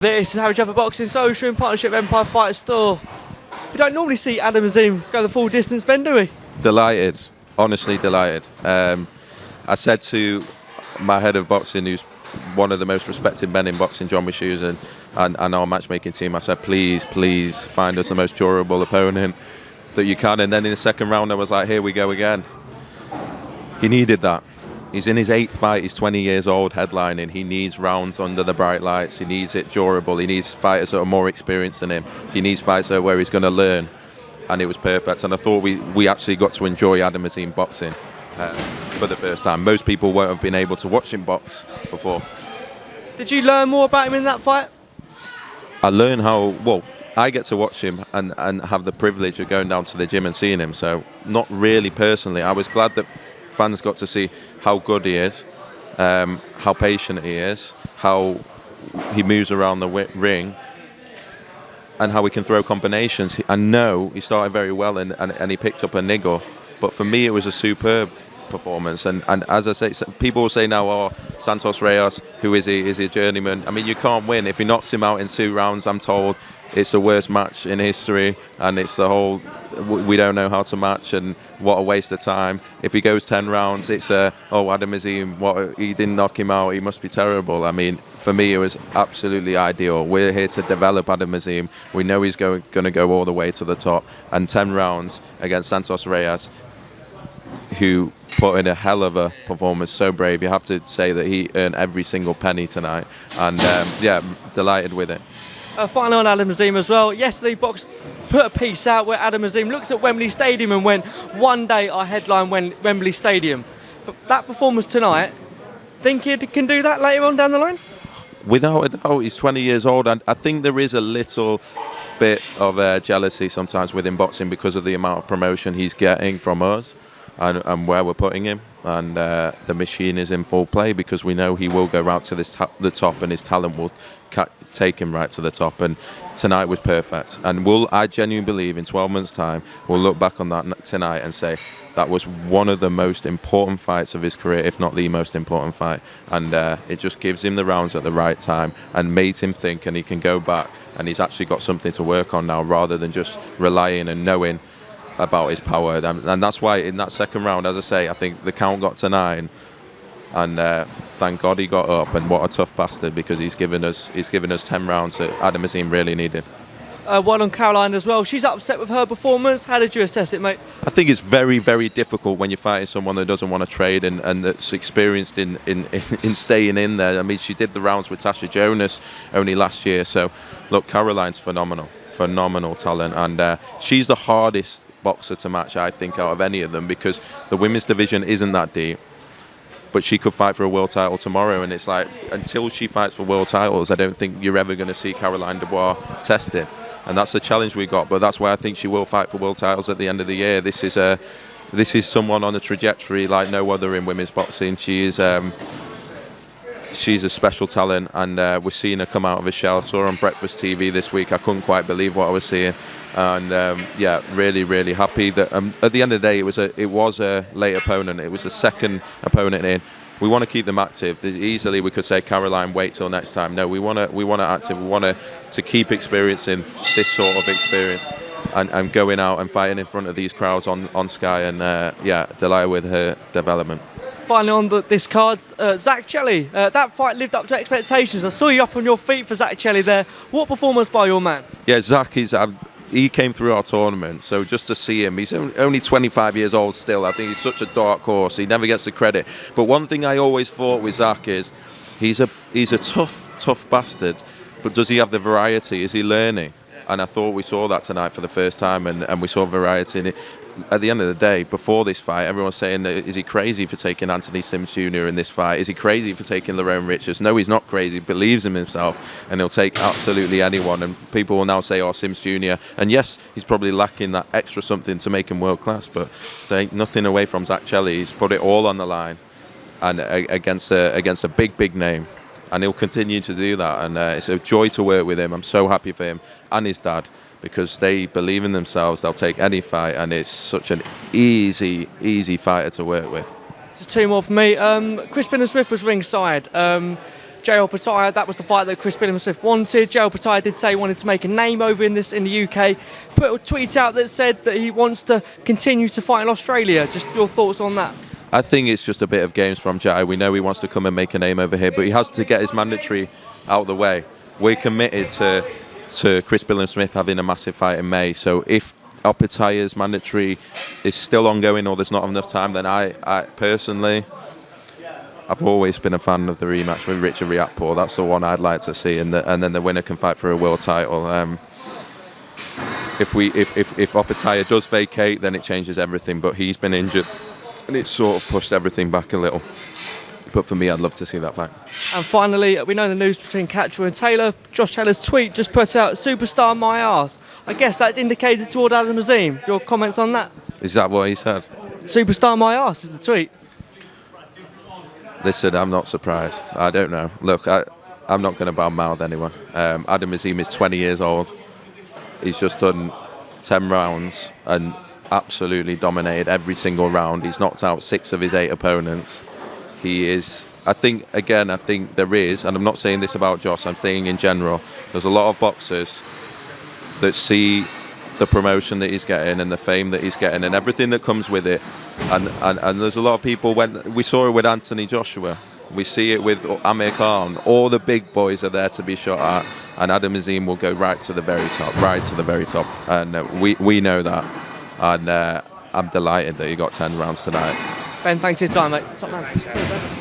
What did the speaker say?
This is Harry Jaffa Boxing Social in partnership with Empire Fighter Store. We don't normally see Adam Azim go the full distance, Ben, do we? Delighted, honestly delighted. I said to my head of boxing, who's one of the most respected men in boxing, John Wishoes, and our matchmaking team, I said, please find us the most durable opponent that you can. And then in the second round, I was like, here we go again. He needed that. He's in his 8th fight, he's 20 years old, headlining. He needs rounds under the bright lights, he needs it durable, he needs fighters that are more experienced than him, he needs fights where he's going to learn, and it was perfect. And I thought we actually got to enjoy Adam Azim boxing for the first time. Most people won't have been able to watch him box before. Did you learn more about him in that fight? I learned I get to watch him and have the privilege of going down to the gym and seeing him, so not really personally. I was glad that fans got to see how good he is, how patient he is, how he moves around the ring, and how he can throw combinations. I know he started very well and he picked up a niggle, but for me it was a superb performance. And as I say, people will say now, oh, Santos Reyes, who is he? Is he a journeyman? I mean, you can't win. If he knocks him out in 2 rounds, I'm told it's the worst match in history, and it's the whole, we don't know how to match, and what a waste of time. If he goes 10 rounds, it's Adam Azim, he didn't knock him out, he must be terrible. I mean, for me, it was absolutely ideal. We're here to develop Adam Azim. We know he's going to go all the way to the top, and 10 rounds against Santos Reyes, who put in a hell of a performance, so brave. You have to say that he earned every single penny tonight, and delighted with it. Finally on Adam Azim as well. Yesterday, Box put a piece out where Adam Azim looked at Wembley Stadium and went, one day I headline Wembley Stadium. But that performance tonight, think he can do that later on down the line? Without a doubt, he's 20 years old, and I think there is a little bit of jealousy sometimes within boxing because of the amount of promotion he's getting from us and where we're putting him. And the machine is in full play because we know he will go right to the top, and his talent will take him right to the top. And tonight was perfect. And I genuinely believe in 12 months' time, we'll look back on that tonight and say that was one of the most important fights of his career, if not the most important fight. And it just gives him the rounds at the right time and makes him think, and he can go back, and he's actually got something to work on now rather than just relying and knowing about his power. And that's why in that second round, as I say, I think the count got to 9, and thank God he got up. And what a tough bastard, because he's given us 10 rounds that Adam Azim really needed. One on Carolien as well. She's upset with her performance. How did you assess it, mate? I think it's very, very difficult when you're fighting someone that doesn't want to trade and that's experienced in staying in there. I mean, she did the rounds with Tasha Jonas only last year. So, look, Carolien's phenomenal talent, and she's the hardest boxer to match, I think, out of any of them, because the women's division isn't that deep. But she could fight for a world title tomorrow, and it's like, until she fights for world titles, I don't think you're ever going to see Carolien Dubois tested. And that's the challenge we got, but that's why I think she will fight for world titles at the end of the year. This is someone on a trajectory like no other in women's boxing. She's a special talent, and we're seeing her come out of her shell. I saw her on Breakfast TV this week. I couldn't quite believe what I was seeing. And really happy that at the end of the day it was a late opponent. It was the second opponent in. We want to keep them active. Easily we could say, Carolien, wait till next time. No, we want to active. We want to keep experiencing this sort of experience and going out and fighting in front of these crowds on Sky. And delighted with her development. Finally on this card, Zach Chelli. That fight lived up to expectations. I saw you up on your feet for Zach Chelli there. What performance by your man? Yeah, Zach he came through our tournament, so just to see him, he's only 25 years old still. I think he's such a dark horse. He never gets the credit. But one thing I always thought with Zach is he's a tough bastard, but does he have the variety? Is he learning? And I thought we saw that tonight for the first time, and we saw variety in it. At the end of the day, before this fight, everyone was saying, is he crazy for taking Anthony Sims Jr. in this fight? Is he crazy for taking Lerone Richards? No, he's not crazy. He believes in himself, and he'll take absolutely anyone. And people will now say, oh, Sims Jr. And yes, he's probably lacking that extra something to make him world class, but take nothing away from Zach Chelli. He's put it all on the line, and against a big name. And he'll continue to do that, and it's a joy to work with him. I'm so happy for him and his dad, because they believe in themselves. They'll take any fight, and it's such an easy fighter to work with. Just 2 more for me. Crispin and Smith was ringside. Opetaia, that was the fight that Chris Billam-Smith wanted. Opetaia did say he wanted to make a name over in the UK. Put a tweet out that said that he wants to continue to fight in Australia. Just your thoughts on that? I think it's just a bit of games from Jai. We know he wants to come and make a name over here, but he has to get his mandatory out of the way. We're committed to Chris Billam-Smith having a massive fight in May. So if Opetaia's mandatory is still ongoing or there's not enough time, then I personally, I've always been a fan of the rematch with Richard Riakporhe. That's the one I'd like to see, and then the winner can fight for a world title. If Opetaia does vacate, then it changes everything. But he's been injured, and it's sort of pushed everything back a little. But for me, I'd love to see that fight. And finally, we know the news between Catchwell and Taylor. Josh Taylor's tweet just put out, "Superstar my ass." I guess that's indicated toward Adam Azim. Your comments on that? Is that what he said? "Superstar my ass" is the tweet. Listen, I'm not surprised. I don't know. Look, I'm not going to badmouth anyone. Adam Azim is 20 years old. He's just done 10 rounds and absolutely dominated every single round. He's knocked out 6 of his 8 opponents. He is, I think there is, and I'm not saying this about Josh, I'm saying in general, there's a lot of boxers that see the promotion that he's getting and the fame that he's getting and everything that comes with it. And there's a lot of people, when we saw it with Anthony Joshua, we see it with Amir Khan, all the big boys are there to be shot at, and Adam Azim will go right to the very top, and we know that, and I'm delighted that he got 10 rounds tonight. Ben, thanks for your time, mate. Top man.